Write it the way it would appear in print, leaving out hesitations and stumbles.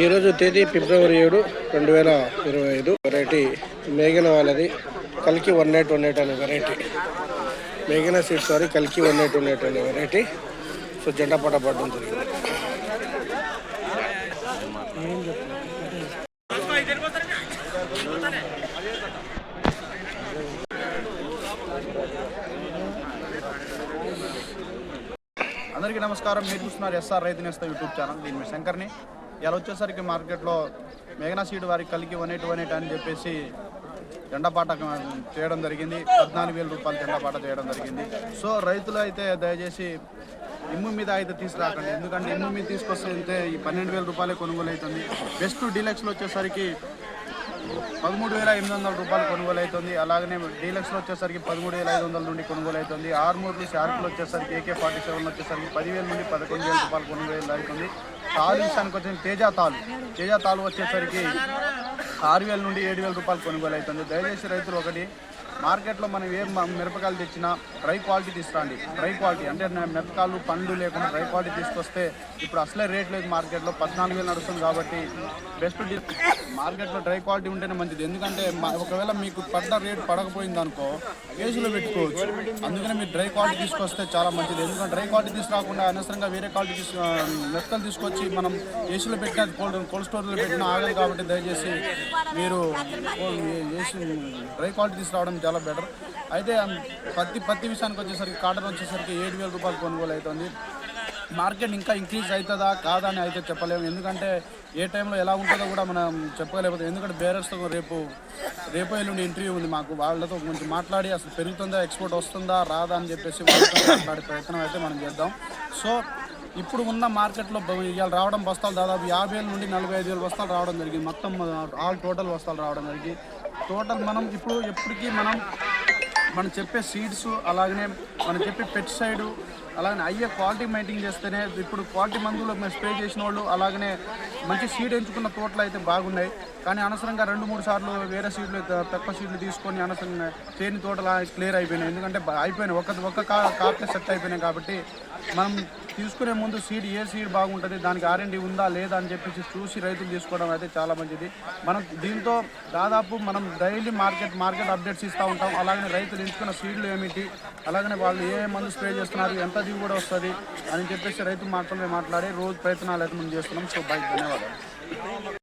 ఈరోజు తేదీ ఫిబ్రవరి 7, 2025. వెరైటీ మేఘన వాళ్ళది కల్కి 1818 అనే వెరైటీ. మేఘన సీడ్స్ వారి కల్కి 1818 అనే వెరైటీ. సో జెండా పట్ట పడడం జరిగింది. అందరికీ నమస్కారం. మీరు చూస్తున్నారు ఎస్ఆర్ రైతు నేస్తం యూట్యూబ్ ఛానల్. నేను మీ శంకర్ని. ఇలా వచ్చేసరికి మార్కెట్లో మేఘనా సీడ్ వారికి కలికి 1818 అని చెప్పేసి జెండాపాట చేయడం జరిగింది. 14,000 రూపాయలు జెండాపాట చేయడం జరిగింది. సో రైతులు అయితే దయచేసి ఇమ్ము మీద అయితే తీసుకురాకండి, ఎందుకంటే ఇమ్ము మీద తీసుకొస్తే అయితే ఈ 12,000 రూపాయలే కొనుగోలు అవుతుంది. బెస్ట్ డీలక్స్లో వచ్చేసరికి 13,800 రూపాయలు కొనుగోలు అవుతుంది. అలాగనే డీలక్స్లో వచ్చేసరికి 13,500 నుండి కొనుగోలు అవుతుంది. ఆర్మూర్లు షార్క్లు వచ్చేసరికి AK-47 వచ్చేసరికి 10,000 నుండి 11,000 రూపాయలు కొనుగోలు అవుతుంది. తాలు విషయానికి వచ్చిన తేజ తాలు వచ్చేసరికి 6,000 నుండి 7,000 రూపాయలు కొనుగోలు అవుతుంది. దయచేసి రైతులు ఒకటి, మార్కెట్లో మనం ఏ మిరపకాయలు తెచ్చినా డ్రై క్వాలిటీ తీసుకురండి. డ్రై క్వాలిటీ అంటే మిరపకాయలు పండ్లు లేకుండా డ్రై క్వాలిటీ తీసుకొస్తే ఇప్పుడు అసలే రేట్ లేదు, మార్కెట్లో 14,000 నడుస్తుంది. కాబట్టి బెస్ట్ మార్కెట్లో డ్రై క్వాలిటీ ఉంటేనే మంచిది. ఎందుకంటే ఒకవేళ మీకు పడ్డ రేట్ పడకపోయింది అనుకో కేసులో పెట్టుకోవచ్చు. అందుకనే మీరు డ్రై క్వాలిటీ తీసుకొస్తే చాలా మంచిది. ఎందుకంటే డ్రై క్వాలిటీ తీసుకురాకుండా అనవసరంగా వేరే క్వాలిటీ మెత్తలు తీసుకొచ్చి మనం ఏసీలో పెట్టిన కోల్డ్ స్టోర్లో పెట్టిన ఆగదు. కాబట్టి దయచేసి మీరు డ్రై క్వాలిటీ తీసుకురావడం చాలా బెటర్. అయితే పత్తి విషయానికి వచ్చేసరికి కాటన్ వచ్చేసరికి 7,000 రూపాయలు కొనుగోలు అవుతుంది. మార్కెట్ ఇంకా ఇంక్రీజ్ అవుతుందా కాదా అని అయితే చెప్పలేము, ఎందుకంటే ఏ టైంలో ఎలా ఉంటుందో కూడా మనం చెప్పలేకపోతే. ఎందుకంటే బేరర్స్తో రేపు ఎల్లుండి ఇంటర్వ్యూ ఉంది మాకు. వాళ్ళతో కొంచెం మాట్లాడి అసలు పెరుగుతుందా, ఎక్స్పోర్ట్ వస్తుందా రాదా అని చెప్పేసి మాట్లాడే ప్రయత్నం అయితే మనం చేద్దాం. సో ఇప్పుడు ఉన్న మార్కెట్లో ఇవాళ రావడం బస్తాలు దాదాపు 50,000 నుండి 45,000 బస్తాలు రావడం జరిగింది. మొత్తం ఆల్ టోటల్ బస్తాలు రావడం జరిగింది. టోటల్ మనం ఇప్పుడు ఎప్పటికీ మనం చెప్పే సీడ్స్, అలాగనే మనం చెప్పే పెస్టిసైడ్, అలాగనే అయ్యే క్వాలిటీ మెయింటైన్ చేస్తేనే. ఇప్పుడు క్వాలిటీ మందులు స్ప్రే చేసిన వాళ్ళు అలాగనే మంచి సీడ్ ఎంచుకున్న తోటలు అయితే బాగున్నాయి. కానీ అనవసరంగా 2-3 సార్లు వేరే సీడ్లు తక్కువ సీడ్లు తీసుకొని అనవసరంగా చేయని తోటలు క్లియర్ అయిపోయినాయి. ఎందుకంటే అయిపోయినాయి, ఒక్క కాపే సెట్ అయిపోయినాయి. కాబట్టి మనం తీసుకునే ముందు ఏ సీడ్ బాగుంటుంది, దానికి R&D ఉందా లేదా అని చెప్పేసి చూసి రైతులు తీసుకోవడం అయితే చాలా మంచిది. మనం దీంతో దాదాపు మనం డైలీ మార్కెట్ అప్డేట్స్ ఇస్తూ ఉంటాం. అలాగనే రైతులు ఎంచుకున్న సీడ్లు ఏమిటి, అలాగనే వాళ్ళు ఏ మందు స్ప్రే చేస్తున్నారు, ఎంత దిగుబడి వస్తుంది అని చెప్పేసి రైతు మాట్లాడి రోజు ప్రయత్నాలు అయితే మనం చేస్తున్నాం. సో బై, ధన్యవాదాలు.